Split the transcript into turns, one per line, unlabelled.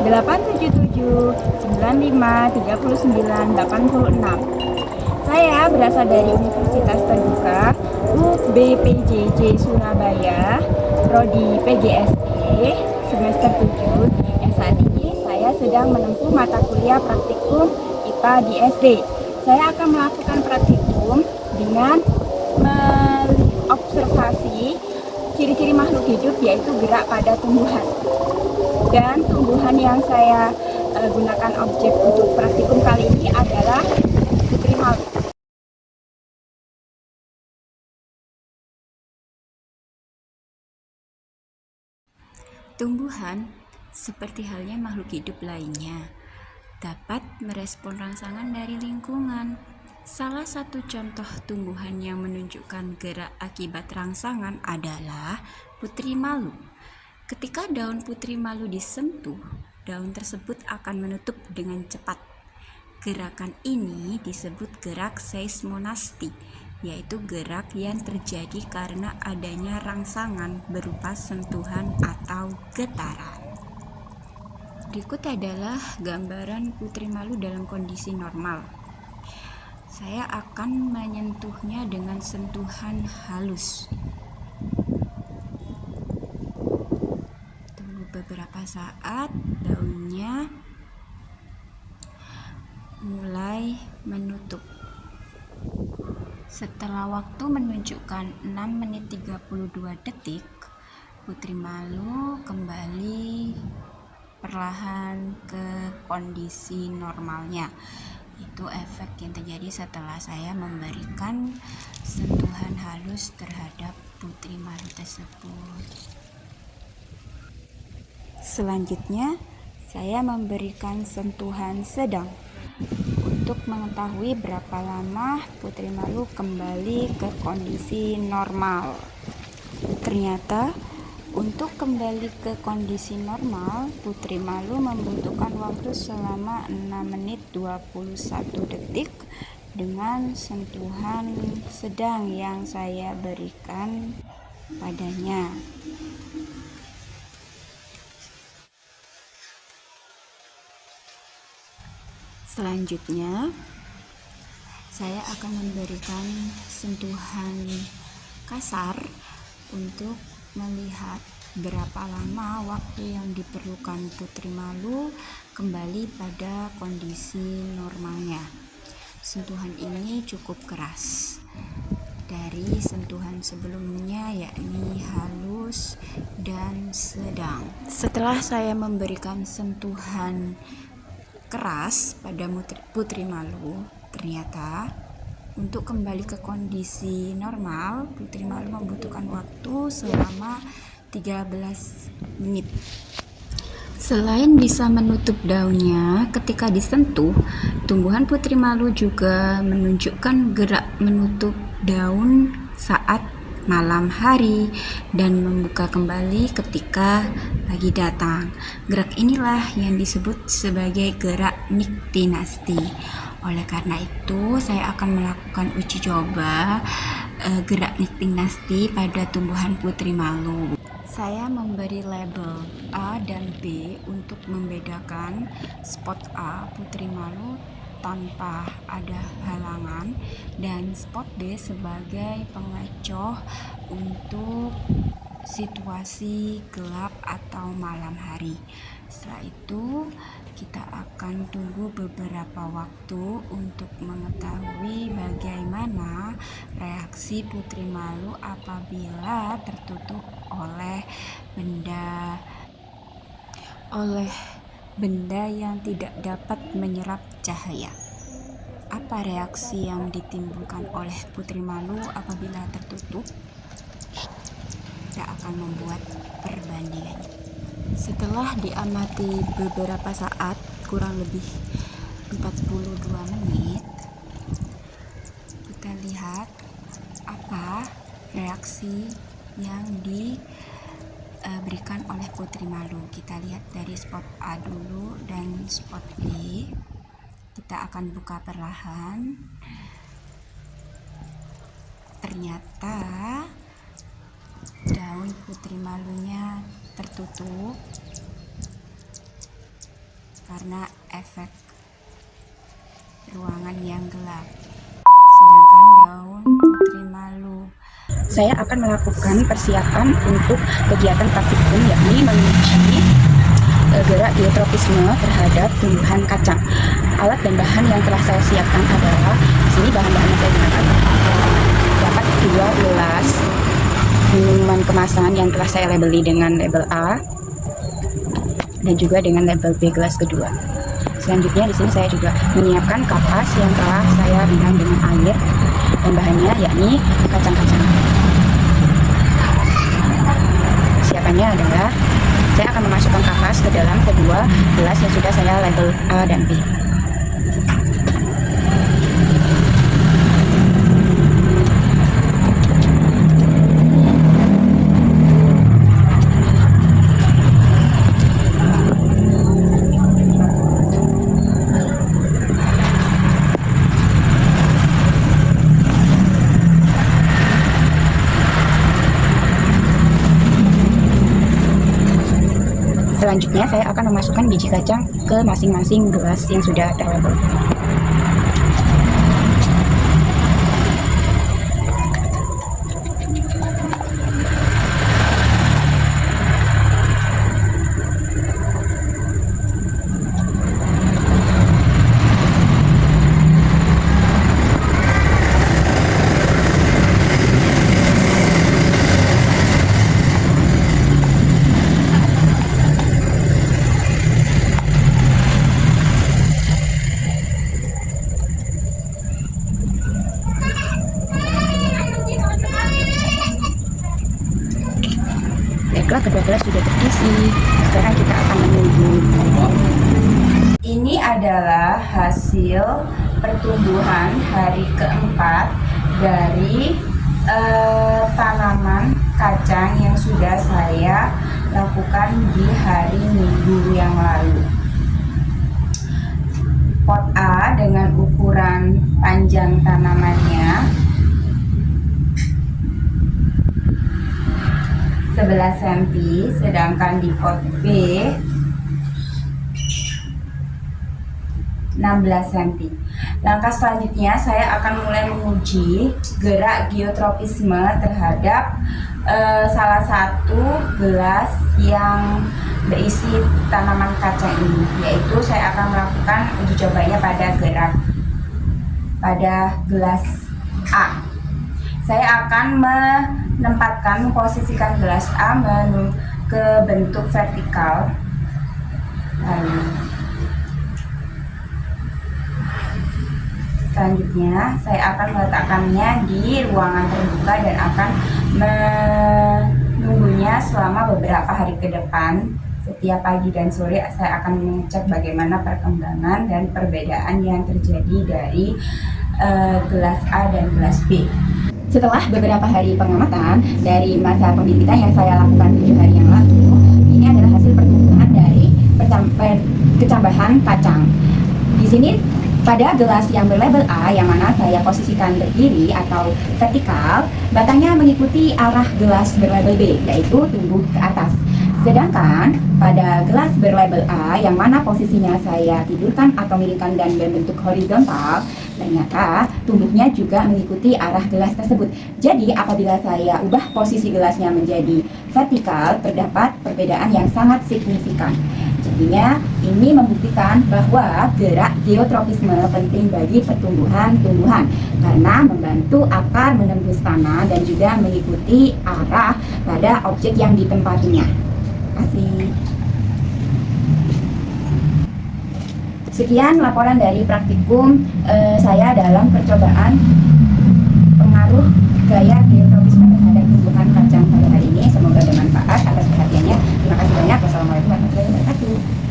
877 95 39 86. Saya berasal dari Universitas Terbuka UBPJJ Surabaya, Prodi PGSD, semester 7, yang saat ini saya sedang menempuh mata kuliah praktikum IPA di SD. Saya akan melakukan praktikum dengan mengobservasi ciri-ciri makhluk hidup, yaitu gerak pada tumbuhan. Dan tumbuhan yang saya gunakan objek untuk praktikum kali ini adalah putri malu.
Tumbuhan, seperti halnya makhluk hidup lainnya, dapat merespon rangsangan dari lingkungan. Salah satu contoh tumbuhan yang menunjukkan gerak akibat rangsangan adalah putri malu. Ketika daun putri malu disentuh, daun tersebut akan menutup dengan cepat. Gerakan ini disebut gerak seismonasti, yaitu gerak yang terjadi karena adanya rangsangan berupa sentuhan atau getaran. Berikut adalah gambaran putri malu dalam kondisi normal. Saya akan menyentuhnya dengan sentuhan halus. Tunggu beberapa saat, daunnya mulai menutup. Setelah waktu menunjukkan 6 menit 32 detik, putri malu kembali perlahan ke kondisi normalnya. Itu efek yang terjadi setelah saya memberikan sentuhan halus terhadap putri malu tersebut. Selanjutnya, saya memberikan sentuhan sedang untuk mengetahui berapa lama putri malu kembali ke kondisi normal. Ternyata untuk kembali ke kondisi normal, putri malu membutuhkan waktu selama 6 menit 21 detik dengan sentuhan sedang yang saya berikan padanya. Selanjutnya, saya akan memberikan sentuhan kasar untuk melihat berapa lama waktu yang diperlukan putri malu kembali pada kondisi normalnya. Sentuhan ini cukup keras dari sentuhan sebelumnya, yakni halus dan sedang. Setelah saya memberikan sentuhan keras pada putri malu, ternyata untuk kembali ke kondisi normal, putri malu membutuhkan waktu selama 13 menit. Selain bisa menutup daunnya ketika disentuh, tumbuhan putri malu juga menunjukkan gerak menutup daun saat malam hari dan membuka kembali ketika pagi datang. Gerak inilah yang disebut sebagai gerak niktinasti. Oleh karena itu, saya akan melakukan uji coba gerak niktinasti pada tumbuhan putri malu. Saya memberi label A dan B untuk membedakan spot A putri malu tanpa ada halangan dan spot B sebagai pengecoh untuk situasi gelap atau malam hari. Setelah itu, kita akan tunggu beberapa waktu untuk mengetahui bagaimana reaksi putri malu apabila tertutup oleh benda yang tidak dapat menyerap cahaya. Apa reaksi yang ditimbulkan oleh putri malu apabila tertutup? Kita akan membuat perbandingannya. Setelah diamati beberapa saat, kurang lebih 42 menit, kita lihat apa reaksi yang diberikan oleh putri malu. Kita lihat dari spot A dulu dan spot B. Kita akan buka perlahan. Ternyata daun putri malunya tertutup karena efek ruangan yang gelap. Sedangkan daun putri malu.
Saya akan melakukan persiapan untuk kegiatan praktikum, yakni menguji gerak geotropisme terhadap tumbuhan kacang. Alat dan bahan yang telah saya siapkan adalah, di sini bahan-bahan yang saya gunakan dapat 2 gelas minuman kemasan yang telah saya labeli dengan label A dan juga dengan label B gelas kedua. Selanjutnya di sini saya juga menyiapkan kapas yang telah saya rendam dengan air dan bahannya yakni kacang-kacang. Siapannya adalah saya akan memasukkan kapas ke dalam kedua gelas yang sudah saya label A dan B. Selanjutnya saya akan memasukkan biji kacang ke masing-masing gelas yang sudah terlabel. Baiklah, kedua gelas sudah terisi. Sekarang kita akan menunggu. Ini adalah hasil pertumbuhan hari keempat dari tanaman kacang yang sudah saya lakukan di hari Minggu yang lalu. Pot A dengan ukuran panjang tanamannya 11 cm, sedangkan di pot B 16 cm. Langkah selanjutnya saya akan mulai menguji gerak geotropisme terhadap salah satu gelas yang berisi tanaman kacang ini, yaitu saya akan melakukan uji cobanya pada gelas A. Saya akan memposisikan gelas A ke bentuk vertikal. Lalu selanjutnya saya akan meletakkannya di ruangan terbuka dan akan menunggunya selama beberapa hari ke depan. Setiap pagi dan sore saya akan mengecek bagaimana perkembangan dan perbedaan yang terjadi dari gelas A dan gelas B. Setelah beberapa hari pengamatan dari masa pembibitan yang saya lakukan 7 hari yang lalu, ini adalah hasil pertumbuhan dari kecambahan kacang. Di sini pada gelas yang berlabel A, yang mana saya posisikan berdiri atau vertikal, batangnya mengikuti arah gelas berlabel B, yaitu tumbuh ke atas. Sedangkan pada gelas berlabel A, yang mana posisinya saya tidurkan atau miringkan dan berbentuk horizontal, ternyata tumbuhnya juga mengikuti arah gelas tersebut. Jadi apabila saya ubah posisi gelasnya menjadi vertikal, terdapat perbedaan yang sangat signifikan. Jadinya ini membuktikan bahwa gerak geotropisme penting bagi pertumbuhan tumbuhan karena membantu akar menembus tanah dan juga mengikuti arah pada objek yang ditempatinya. Terima kasih. Sekian laporan dari praktikum saya dalam percobaan pengaruh gaya geotropisme terhadap tumbuhan kacang pada hari ini. Semoga bermanfaat atas perhatiannya. Terima kasih banyak. Wassalamualaikum warahmatullahi wabarakatuh.